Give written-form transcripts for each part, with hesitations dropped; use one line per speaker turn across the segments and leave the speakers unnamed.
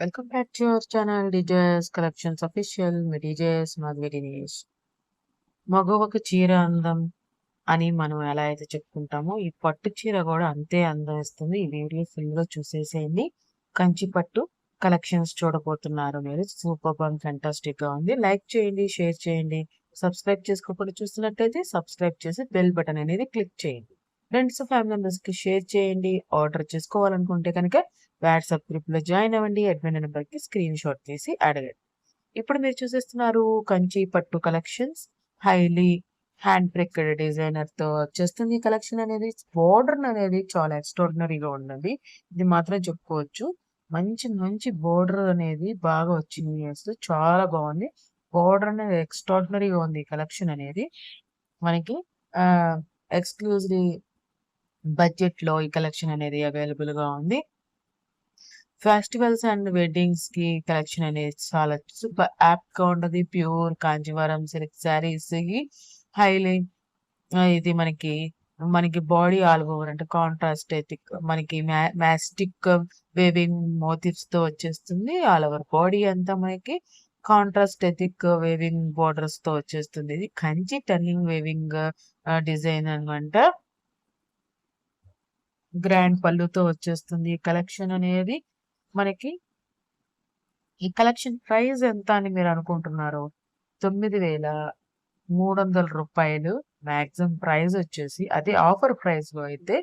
Welcome back to your channel డిజైస్ collections official మీ డిజైస్ మాధవి దినేష్. మగవకు చీర అందం అని మనం ఎలా అయితే చెప్పుకుంటామో ఈ పట్టు చీర కూడా అంతే అందం ఇస్తుంది. ఈ వీడియో ఫుల్ గా చూసేసేయండి. కంచి పట్టు కలెక్షన్స్ చూడబోతున్నారు మీరు. సూపర్ ఫంటాస్టిక్ గా ఉంది. లైక్ చేయండి, షేర్ చేయండి. సబ్స్క్రైబ్ చేసుకోకుండా చూస్తున్నట్లయితే సబ్స్క్రైబ్ చేసి బెల్ బటన్ అనేది క్లిక్ చేయండి. ఫ్రెండ్స్ ఫ్యామిలీ మెంబర్స్ కి షేర్ చేయండి. ఆర్డర్ చేసుకోవాలనుకుంటే కనుక వాట్సాప్ గ్రూప్ లో జాయిన్ అవ్వండి. అడ్మిన్ నెంబర్ కి స్క్రీన్ షాట్ తీసి అడగండి. ఇప్పుడు మీరు చూసేస్తున్నారు కంచి పట్టు collections. Highly hand brake designer తో వచ్చేస్తుంది. ఈ కలెక్షన్ అనేది బోర్డర్ అనేది చాలా ఎక్స్ట్రాడినరీగా ఉన్నది. ఇది మాత్రం చెప్పుకోవచ్చు. మంచి మంచి బోర్డర్ అనేది బాగా వచ్చింది. అసలు చాలా బాగుంది. బోర్డర్ అనేది ఎక్స్ట్రాడినరీగా ఉంది. ఈ కలెక్షన్ అనేది మనకి ఆ ఎక్స్క్లూజివ్ బడ్జెట్ లో ఈ కలెక్షన్ అనేది అవైలబుల్ గా ఉంది. ఫెస్టివల్స్ అండ్ వెడ్డింగ్స్ కి కలెక్షన్ అనేది చాలా సూపర్ యాప్ గా ఉంటది. Pure Kanjeevaram silk saris highly ఇది మనకి మనకి బాడీ ఆల్ ఓవర్ అంటే కాంట్రాస్ట్ మనకి మ్యాస్టిక్ వేవింగ్ మోటివ్స్ తో వచ్చేస్తుంది. ఆల్ ఓవర్ బాడీ అంతా మనకి కాంట్రాస్ట్ వేవింగ్ బోర్డర్స్ తో వచ్చేస్తుంది. ఇది కంచి టర్నింగ్ వేవింగ్ డిజైన్ అనమాట. గ్రాండ్ పళ్ళుతో వచ్చేస్తుంది ఈ కలెక్షన్ అనేది మనకి. ఈ కలెక్షన్ ప్రైస్ ఎంత అని మీరు అనుకుంటున్నారు? 9,300 రూపాయలు మాక్సిమం ప్రైస్ వచ్చేసి. అదే ఆఫర్ ప్రైస్ లో అయితే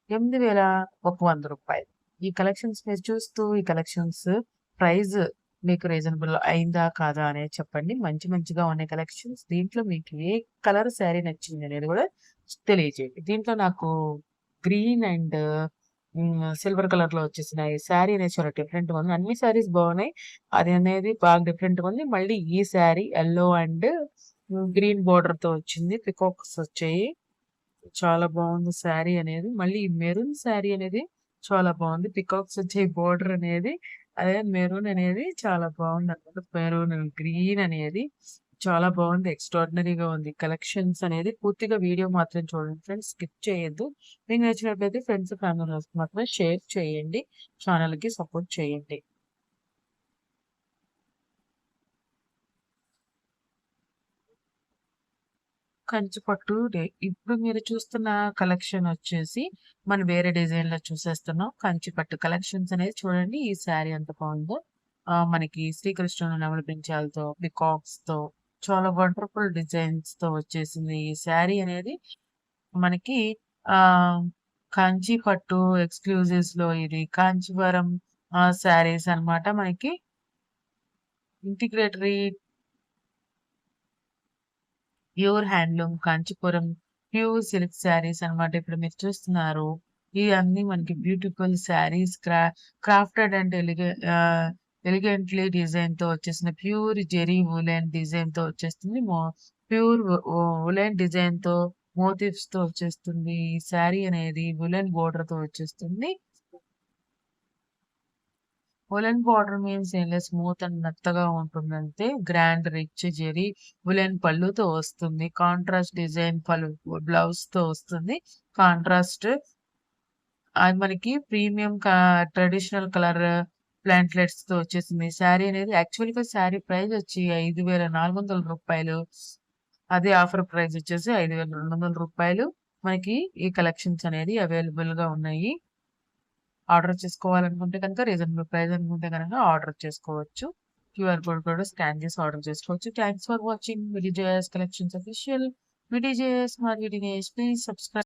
8,100 రూపాయలు. ఈ కలెక్షన్స్ మీరు చూస్తూ ఈ కలెక్షన్స్ ప్రైస్ మీకు రీజనబుల్ అయిందా కాదా అనేది చెప్పండి. మంచి మంచిగా ఉన్నాయి కలెక్షన్స్. దీంట్లో మీకు ఏ కలర్ శారీ నచ్చింది అనేది కూడా తెలియజేయండి. దీంట్లో నాకు గ్రీన్ అండ్ సిల్వర్ కలర్ లో వచ్చేసిన ఈ శారీ అనేది చాలా డిఫరెంట్ ఉంది. అన్ని శారీస్ బాగున్నాయి. అది అనేది బాగా డిఫరెంట్ ఉంది. మళ్ళీ ఈ sari yellow and green border తో వచ్చింది. పికాక్స్ వచ్చాయి. చాలా బాగుంది శారీ అనేది. మళ్ళీ మెరూన్ శారీ అనేది చాలా బాగుంది. పికాక్స్ వచ్చే బోర్డర్ అనేది అదే మెరూన్ అనేది చాలా బాగుంది అనమాట. మెరూన్ గ్రీన్ అనేది చాలా బాగుంది. ఎక్స్ట్రాడినరీగా ఉంది. కలెక్షన్స్ అనేది పూర్తిగా వీడియో మాత్రం చూడండి ఫ్రెండ్స్. స్కిప్ చేయొద్దు. మీకు నచ్చినట్లయితే ఫ్రెండ్స్ ఫ్యామిలీ మాత్రమే షేర్ చేయండి. ఛానల్ కి సపోర్ట్ చేయండి. కంచి పట్టు ఇప్పుడు మీరు చూస్తున్న కలెక్షన్ వచ్చేసి మనం వేరే డిజైన్ లో చూసేస్తున్నాం. కంచి పట్టు కలెక్షన్స్ అనేది చూడండి. ఈ శారీ ఎంత బాగుందో. మనకి శ్రీకృష్ణుని నవలపించాలతో పికాక్స్ తో చాలా వండర్ఫుల్ డిజైన్స్ తో వచ్చేసింది ఈ శారీ అనేది మనకి. ఆ కంచి పట్టు ఎక్స్క్లూజివ్స్ లో ఇది కాంచీవరం శారీస్ అన్నమాట. మనకి ఇంటిగ్రేటరీ pure handloom Kanchipuram pure silk saris అన్నమాట. ఇప్పుడు మీరు చూస్తున్నారు. ఇవన్నీ మనకి beautiful saris crafted and elegantly design తో వచ్చేసిన ప్యూర్ జెరీ వులెన్ డిజైన్ తో వచ్చేస్తుంది. ప్యూర్ వులెన్ డిజైన్ తో మోటివ్స్ తో వచ్చేస్తుంది. ఈ శారీ అనేది వులెన్ బోర్డర్ తో వచ్చేస్తుంది. వులెన్ బార్డర్ మీన్స్ ఏం లేదు, స్మూత్ అండ్ మెత్తగా ఉంటుందంటే. గ్రాండ్ రిచ్ జెరీ వులెన్ పళ్ళుతో వస్తుంది. కాంట్రాస్ట్ డిజైన్ పళ్ళు బ్లౌజ్ తో వస్తుంది. కాంట్రాస్ట్ అది మనకి ప్రీమియం ట్రెడిషనల్ కలర్ ప్లాంట్లెట్స్ తో వచ్చేసింది. శారీ అనేది యాక్చువల్ గా శారీ ప్రైస్ వచ్చి 5,400 రూపాయలు. అదే ఆఫర్ ప్రైస్ వచ్చేసి 5,200 రూపాయలు. మనకి ఈ కలెక్షన్స్ అనేది అవైలబుల్ గా ఉన్నాయి. ఆర్డర్ చేసుకోవాలనుకుంటే కనుక రీజనబుల్ ప్రైస్ అనుకుంటే కనుక ఆర్డర్ చేసుకోవచ్చు. క్యూఆర్ కోడ్ కూడా స్కాన్ చేసి ఆర్డర్ చేసుకోవచ్చు. Thanks for watching VDJS collections official. VDJS మరియు విడినేష్ ప్లీజ్ సబ్స్క్రైబ్.